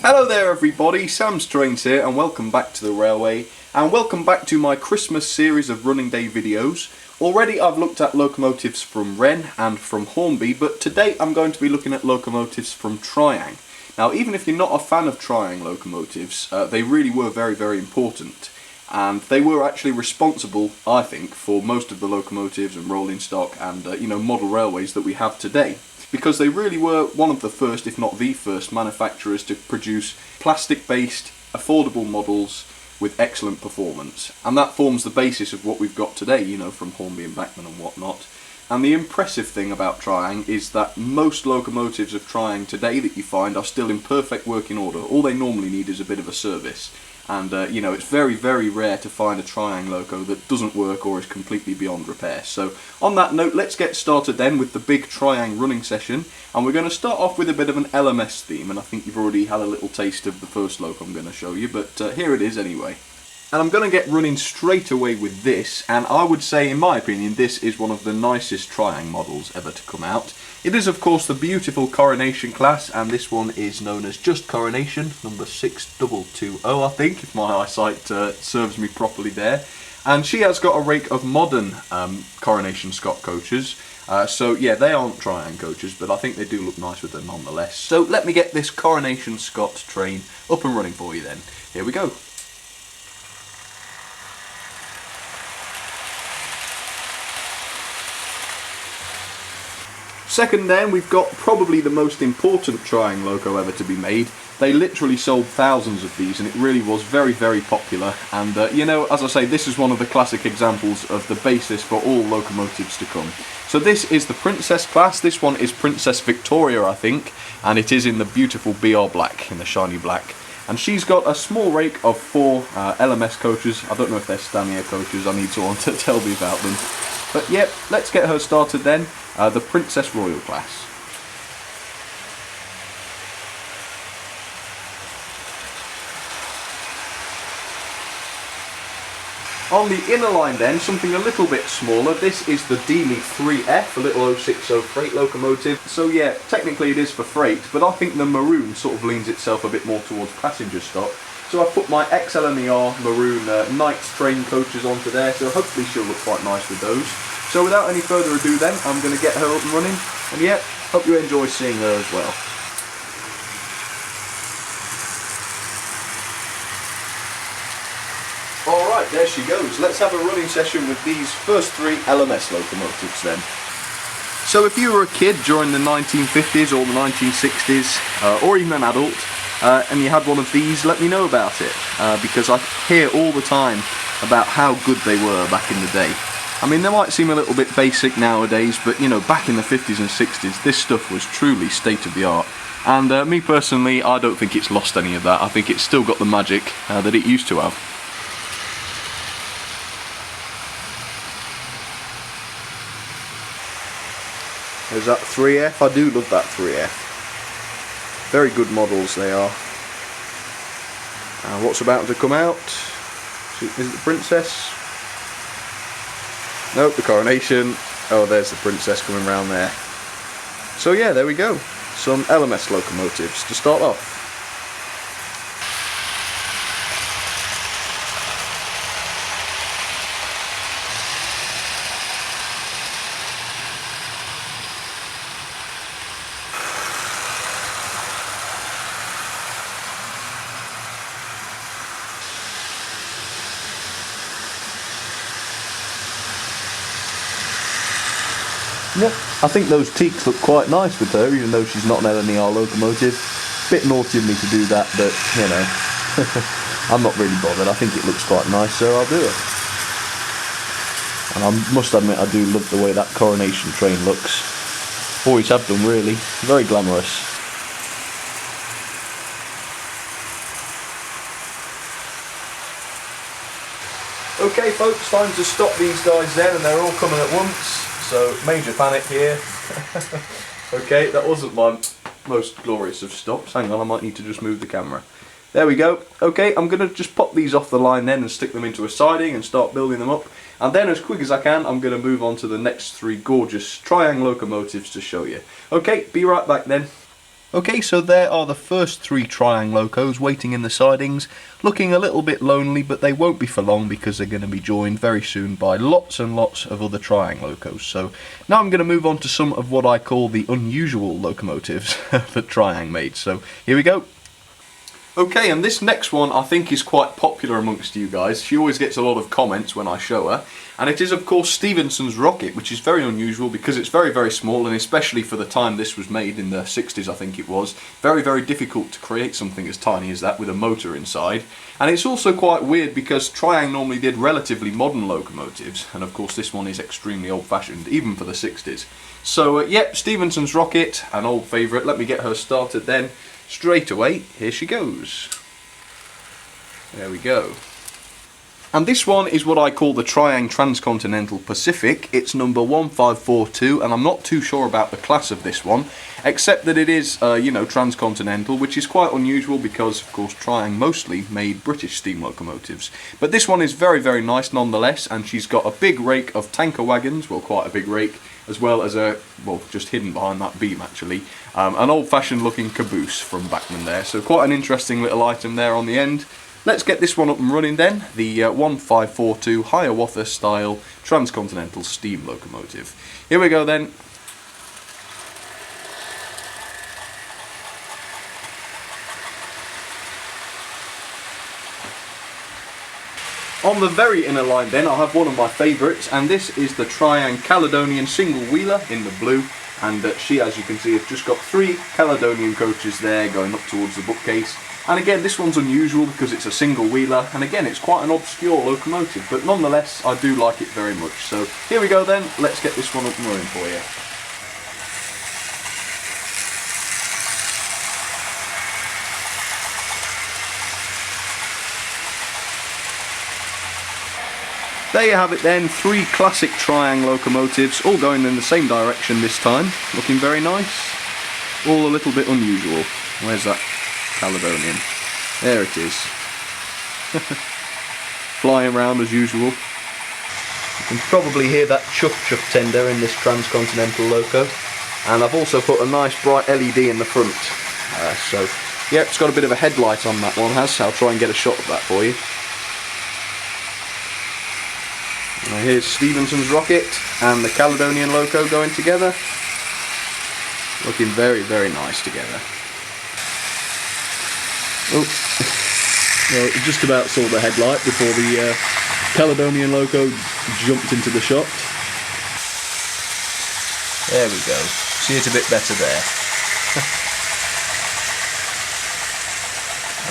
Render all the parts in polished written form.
Hello there everybody, Sam's Trains here and welcome back to the railway and welcome back to my Christmas series of running day videos. Already I've looked at locomotives from Wren and from Hornby, but today I'm going to be looking at locomotives from Triang. Now even if you're not a fan of Triang locomotives, they really were very important, and they were actually responsible, I think, for most of the locomotives and rolling stock and model railways that we have today. Because they really were one of the first, if not the first, manufacturers to produce plastic-based, affordable models with excellent performance. And that forms the basis of what we've got today, from Hornby and Bachmann and whatnot. And the impressive thing about Triang is that most locomotives of Triang today that you find are still in perfect working order. All they normally need is a bit of a service. And it's very rare to find a Triang loco that doesn't work or is completely beyond repair. So on that note, let's get started then with the big Triang running session, and we're going to start off with a bit of an LMS theme, and I think you've already had a little taste of the first loco I'm going to show you, but here it is anyway. And I'm going to get running straight away with this, and I would say, in my opinion, this is one of the nicest Triang models ever to come out. It is of course the beautiful Coronation class, and this one is known as just Coronation, number 6220 I think, if my eyesight serves me properly there. And she has got a rake of modern Coronation Scott coaches, so yeah, they aren't Triang coaches, but I think they do look nice with them nonetheless. So let me get this Coronation Scott train up and running for you then. Here we go. Second then, we've got probably the most important Triang loco ever to be made. They literally sold thousands of these and it really was very popular, and as I say, this is one of the classic examples of the basis for all locomotives to come. So this is the Princess class. This one is Princess Victoria, I think, and it is in the beautiful BR black, in the shiny black. And she's got a small rake of 4 LMS coaches. I don't know if they're Stanier coaches, I need someone to tell me about them. But yep, let's get her started then. The Princess Royal class. On the inner line then, something a little bit smaller. This is the Dealey 3F, a little 060 freight locomotive. So yeah, technically it is for freight, but I think the maroon sort of leans itself a bit more towards passenger stock. So I've put my XLMER maroon Knights train coaches onto there, so hopefully she'll look quite nice with those. So without any further ado then, I'm going to get her up and running, and yeah, hope you enjoy seeing her as well. Alright, there she goes. Let's have a running session with these first 3 LMS locomotives then. So if you were a kid during the 1950s or the 1960s, or even an adult, and you had one of these, let me know about it, because I hear all the time about how good they were back in the day. I mean, they might seem a little bit basic nowadays, but back in the 50s and 60s, this stuff was truly state of the art. And me personally, I don't think it's lost any of that. I think it's still got the magic that it used to have. There's that 3F, I do love that 3F. Very good models they are. And what's about to come out? Is it the Princess? Nope, the Coronation. Oh, there's the Princess coming round there. So yeah, there we go. Some LMS locomotives to start off. Yep, I think those teaks look quite nice with her, even though she's not an LMER locomotive. Bit naughty of me to do that, but, I'm not really bothered. I think it looks quite nice, so I'll do it. And I must admit, I do love the way that Coronation train looks. Always have done, really. Very glamorous. Okay folks, time to stop these guys then, and they're all coming at once. So, major panic here. Okay, that wasn't my most glorious of stops. Hang on, I might need to just move the camera. There we go. Okay, I'm going to just pop these off the line then and stick them into a siding and start building them up. And then as quick as I can, I'm going to move on to the next 3 gorgeous Triang locomotives to show you. Okay, be right back then. Okay, so there are the first 3 Triang locos waiting in the sidings, looking a little bit lonely, but they won't be for long because they're going to be joined very soon by lots and lots of other Triang locos. So now I'm going to move on to some of what I call the unusual locomotives that Triang made. So here we go. Okay, and this next one I think is quite popular amongst you guys. She always gets a lot of comments when I show her. And it is of course Stephenson's rocket, which is very unusual because it's very, very small, and especially for the time this was made, in the 60s I think it was, very, very difficult to create something as tiny as that with a motor inside. And it's also quite weird because Triang normally did relatively modern locomotives, and of course this one is extremely old-fashioned, even for the 60s. So yep, Stephenson's rocket, an old favourite. Let me get her started then. Straight away, here she goes. There we go. And this one is what I call the Triang Transcontinental Pacific. It's number 1542, and I'm not too sure about the class of this one, except that it is, you know, Transcontinental, which is quite unusual because, of course, Triang mostly made British steam locomotives. But this one is very, very nice nonetheless, and she's got a big rake of tanker wagons, well, quite a big rake, as well as a, well, just hidden behind that beam actually, an old-fashioned looking caboose from Bachmann there. So quite an interesting little item there on the end. Let's get this one up and running then, the 1542 Hiawatha style Transcontinental steam locomotive. Here we go then. On the very inner line then, I have one of my favourites, and this is the Triang Caledonian single wheeler in the blue. And she, as you can see, has just got 3 Caledonian coaches there going up towards the bookcase. And again, this one's unusual because it's a single wheeler, and again, it's quite an obscure locomotive, but nonetheless, I do like it very much. So here we go then, let's get this one up and running for you. There you have it then, 3 classic Triang locomotives, all going in the same direction this time, looking very nice, all a little bit unusual. Where's that Caledonian? There it is. Flying around as usual. You can probably hear that chuff tender in this Transcontinental loco, and I've also put a nice bright LED in the front. So yeah, it's got a bit of a headlight on that one, I'll try and get a shot of that for you. Now here's Stephenson's rocket and the Caledonian loco going together. Looking very, very nice together. Oh, well, just about saw the headlight before the Caledonian loco jumped into the shot. There we go. See it a bit better there.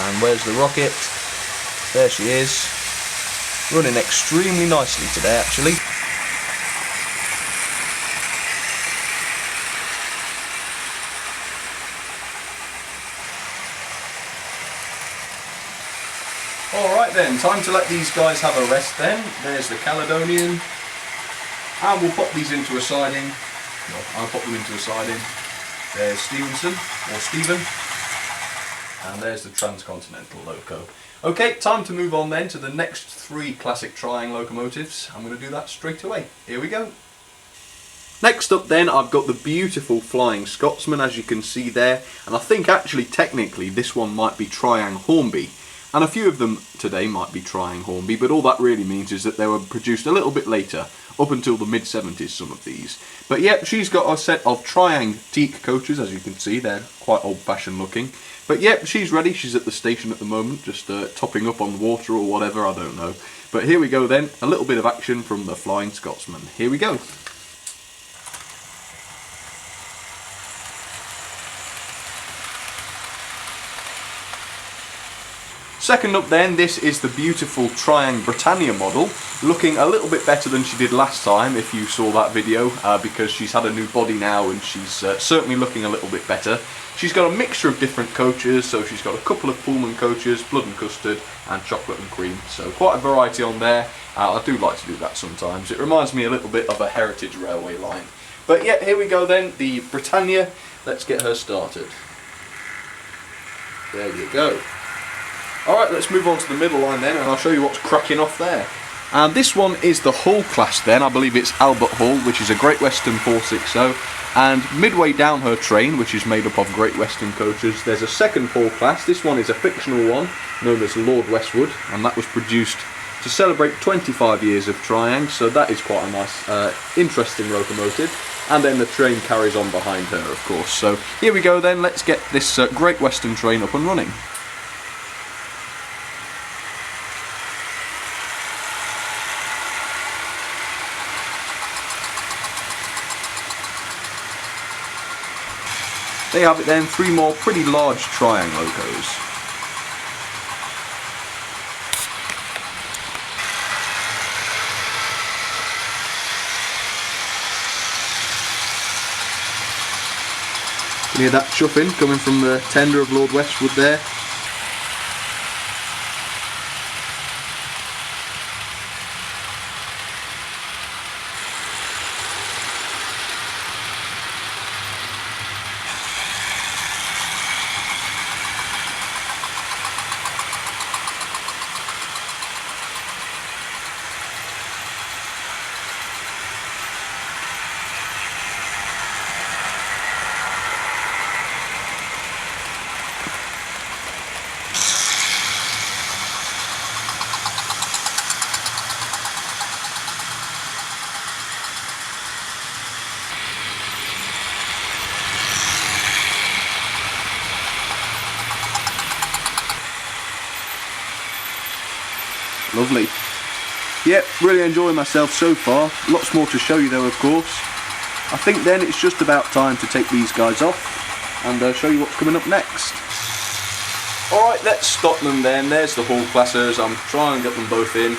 And where's the rocket? There she is. Running extremely nicely today, actually. Alright then, time to let these guys have a rest then. There's the Caledonian. And we'll pop these into a siding. Well, I'll pop them into a siding. There's Stephenson, or Stephen. And there's the Transcontinental loco. Okay, time to move on then to the next 3 classic Triang locomotives. I'm going to do that straight away. Here we go. Next up then, I've got the beautiful Flying Scotsman, as you can see there. And I think actually technically this one might be Triang Hornby. And a few of them today might be Triang Hornby, but all that really means is that they were produced a little bit later, up until the mid-70s, some of these. But yep, she's got a set of Triang teak coaches, as you can see, they're quite old-fashioned looking. But yep, she's ready, she's at the station at the moment, just topping up on water or whatever, I don't know. But here we go then, a little bit of action from the Flying Scotsman. Here we go. Second up then, this is the beautiful Triang Britannia model, looking a little bit better than she did last time, if you saw that video, because she's had a new body now and she's certainly looking a little bit better. She's got a mixture of different coaches, so she's got a couple of Pullman coaches, blood and custard, and chocolate and cream, so quite a variety on there. I do like to do that sometimes. It reminds me a little bit of a heritage railway line. But yeah, here we go then, the Britannia. Let's get her started. There you go. Alright, let's move on to the middle line then, and I'll show you what's cracking off there. And this one is the Hull class then. I believe it's Albert Hull, which is a Great Western 460. And midway down her train, which is made up of Great Western coaches, there's a second Hull class. This one is a fictional one, known as Lord Westwood, and that was produced to celebrate 25 years of Triang, so that is quite a nice, interesting locomotive. And then the train carries on behind her, of course. So here we go then, let's get this Great Western train up and running. There you have it then, 3 more pretty large Triang locos. You hear that chuffing coming from the tender of Lord Westwood there. Lovely. Yep, really enjoying myself so far. Lots more to show you though, of course. I think then it's just about time to take these guys off and show you what's coming up next. Alright, let's stop them then. There's the Hull classes. I'm trying to get them both in.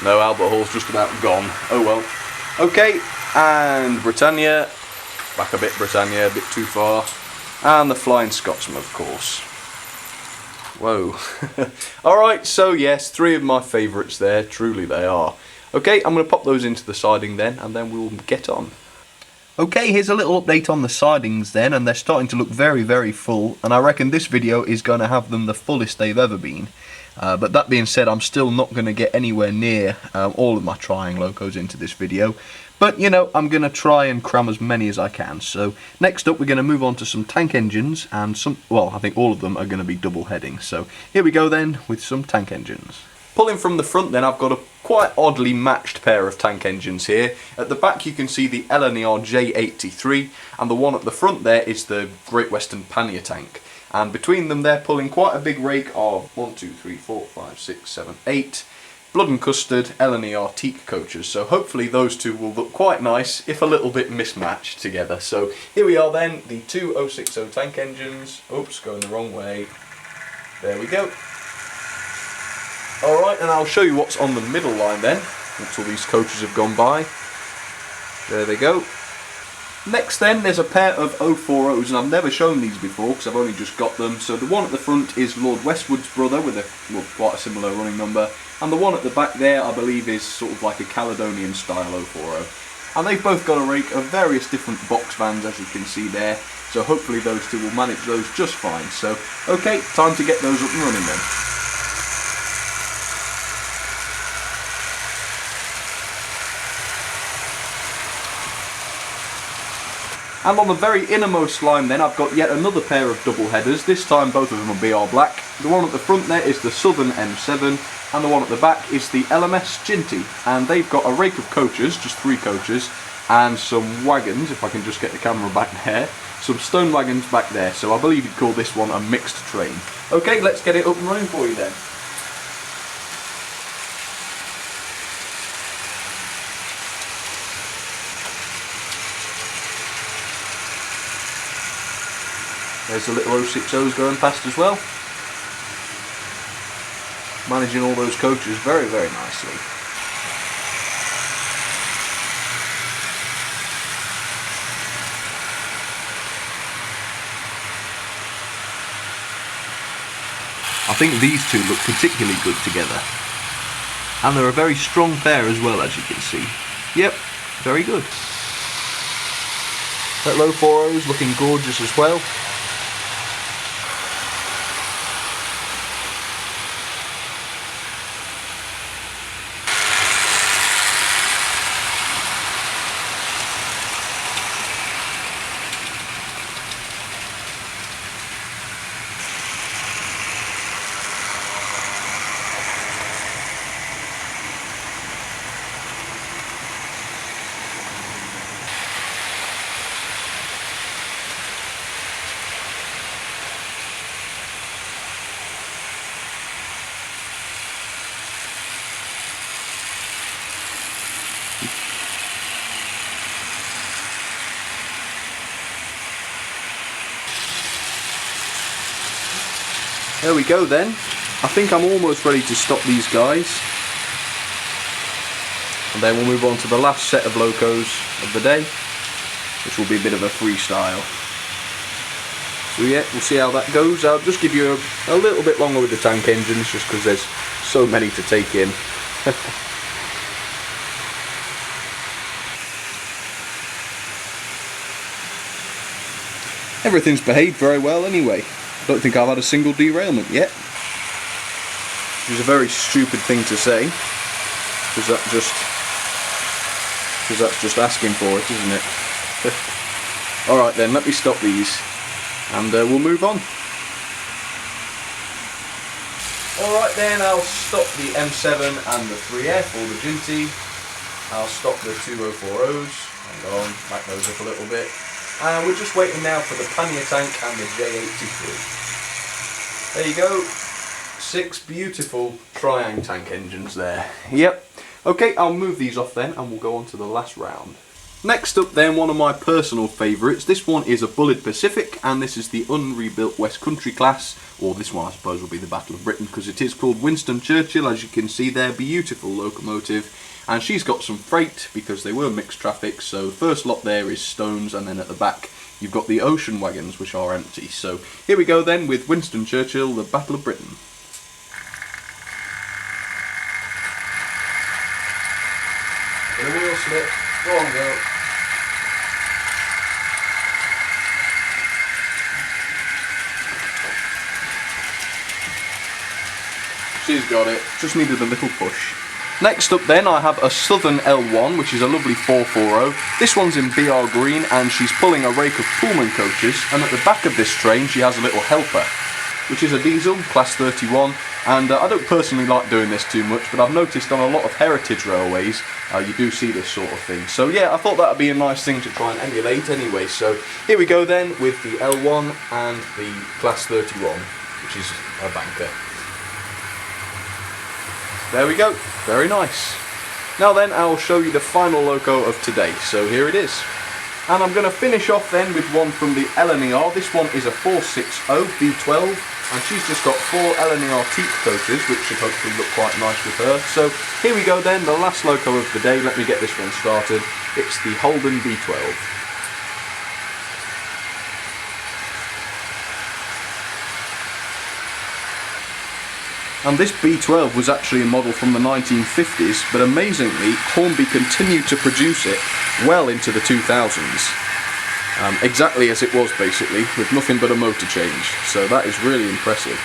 No, Albert Hall's just about gone. Oh well. Okay, and Britannia. Back a bit, Britannia, a bit too far. And the Flying Scotsman, of course. Whoa. Alright, so yes, 3 of my favourites there, truly they are. Okay, I'm going to pop those into the siding then, and then we'll get on. Okay, here's a little update on the sidings then, and they're starting to look very, very full, and I reckon this video is going to have them the fullest they've ever been. But that being said, I'm still not going to get anywhere near all of my Triang locos into this video. But, you know, I'm going to try and cram as many as I can. So, next up we're going to move on to some tank engines, and some, well, I think all of them are going to be double heading. So, here we go then, with some tank engines. Pulling from the front then, I've got a quite oddly matched pair of tank engines here. At the back you can see the LNER J83, and the one at the front there is the Great Western pannier tank. And between them they're pulling quite a big rake of 1, 2, 3, 4, 5, 6, 7, 8 blood and custard LNER teak coaches. So hopefully those two will look quite nice, if a little bit mismatched together. So here we are then, the two 060 tank engines. Oops, going the wrong way. There we go. Alright, and I'll show you what's on the middle line then, once all these coaches have gone by. There they go. Next then, there's a pair of 040s, and I've never shown these before because I've only just got them. So the one at the front is Lord Westwood's brother with a, well, quite a similar running number, and the one at the back there I believe is sort of like a Caledonian style 040. And they've both got a rake of various different box vans, as you can see there, so hopefully those two will manage those just fine. So okay, time to get those up and running then. And on the very innermost line then, I've got yet another pair of double headers. This time both of them will be all black. The one at the front there is the Southern M7, and the one at the back is the LMS Ginty. And they've got a rake of coaches, just 3 coaches, and some wagons, if I can just get the camera back there. Some stone wagons back there, so I believe you'd call this one a mixed train. Okay, let's get it up and running for you then. There's the little 060s going past as well. Managing all those coaches very, very nicely. I think these two look particularly good together. And they're a very strong pair as well, as you can see. Yep, very good. That low 40's looking gorgeous as well. There we go then. I think I'm almost ready to stop these guys. And then we'll move on to the last set of locos of the day, which will be a bit of a freestyle. So yeah, we'll see how that goes. I'll just give you a little bit longer with the tank engines, just because there's so many to take in. Everything's behaved very well anyway. I don't think I've had a single derailment yet. Which is a very stupid thing to say, because that's just asking for it, isn't it? Alright then, let me stop these and we'll move on. Alright then, I'll stop the M7 and the 3F or the Ginty. I'll stop the 2040s. Hang on, back those up a little bit. And we're just waiting now for the pannier tank and the J83. There you go. 6 beautiful Triang tank engines there. Yep. Okay, I'll move these off then and we'll go on to the last round. Next up then, one of my personal favourites. This one is a Bullet Pacific, and this is the unrebuilt West Country class, or this one I suppose will be the Battle of Britain, because it is called Winston Churchill, as you can see there. Beautiful locomotive, and she's got some freight because they were mixed traffic. So the first lot there is stones, and then at the back you've got the ocean wagons, which are empty. So here we go then with Winston Churchill, the Battle of Britain. The wheel slip, go on girl. She's got it, just needed a little push. Next up then, I have a Southern L1, which is a lovely 440. This one's in BR green, and she's pulling a rake of Pullman coaches, and at the back of this train she has a little helper, which is a diesel, class 31, and I don't personally like doing this too much, but I've noticed on a lot of heritage railways you do see this sort of thing. So yeah, I thought that would be a nice thing to try and emulate anyway. So here we go then with the L1 and the class 31, which is a banker. There we go, very nice. Now then, I'll show you the final loco of today, so here it is. And I'm going to finish off then with one from the LNER. This one is a 460 B12, and she's just got 4 LNER teak coaches, which should hopefully look quite nice with her. So here we go then, the last loco of the day. Let me get this one started. It's the Holden B12. And this B12 was actually a model from the 1950s, but amazingly, Hornby continued to produce it well into the 2000s. Exactly as it was basically, with nothing but a motor change. So that is really impressive.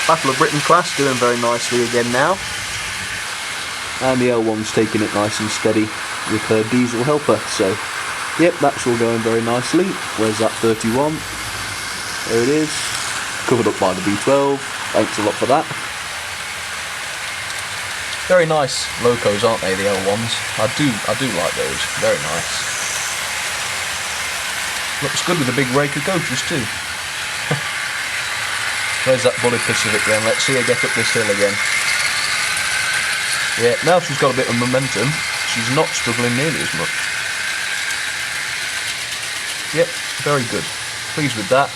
Battle of Britain class doing very nicely again now. And the L1's taking it nice and steady with her diesel helper. So yep, that's all going very nicely. Where's that 31? There it is. Covered up by the B12. Thanks a lot for that. Very nice locos, aren't they, the L1s? I do like those. Very nice. Looks good with a big rake of coaches too. There's that Bullet Pacific then. Let's see her get up this hill again. Yeah, now she's got a bit of momentum. She's not struggling nearly as much. Yep, very good. Pleased with that.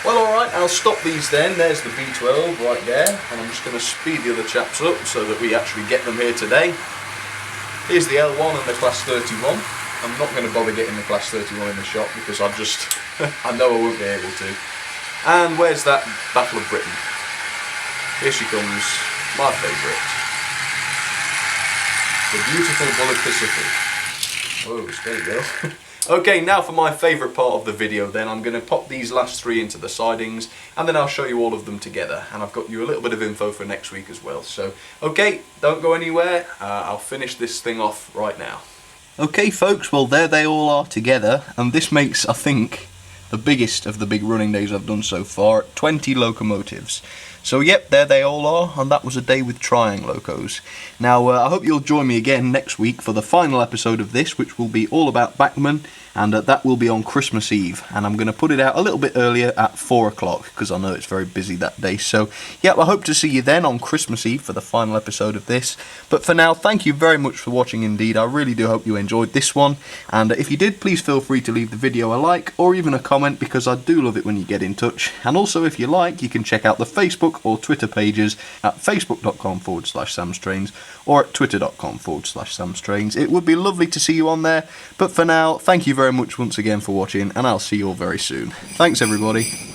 Well, alright, I'll stop these then. There's the B12 right there, and I'm just going to speed the other chaps up so that we actually get them here today. Here's the L1 and the class 31. I'm not going to bother getting the class 31 in the shop because I know I won't be able to. And where's that Battle of Britain? Here she comes, my favourite. The beautiful Bullet Pacific. Oh, steady girl. Okay, now for my favourite part of the video then, I'm going to pop these last 3 into the sidings and then I'll show you all of them together, and I've got you a little bit of info for next week as well. So, okay, don't go anywhere, I'll finish this thing off right now. Okay folks, well there they all are together, and this makes, I think, the biggest of the big running days I've done so far, 20 locomotives. So yep, there they all are, and that was a day with trying locos. Now I hope you'll join me again next week for the final episode of this, which will be all about Bachmann, and that will be on Christmas Eve, and I'm going to put it out a little bit earlier at 4 o'clock, because I know it's very busy that day. So yep, I hope to see you then on Christmas Eve for the final episode of this. But for now, thank you very much for watching indeed. I really do hope you enjoyed this one, and if you did, please feel free to leave the video a like or even a comment, because I do love it when you get in touch. And also, if you like, you can check out the Facebook or Twitter pages at facebook.com/samstrains or at twitter.com/samstrains. It would be lovely to see you on there, but for now, thank you very much once again for watching, and I'll see you all very soon. Thanks everybody.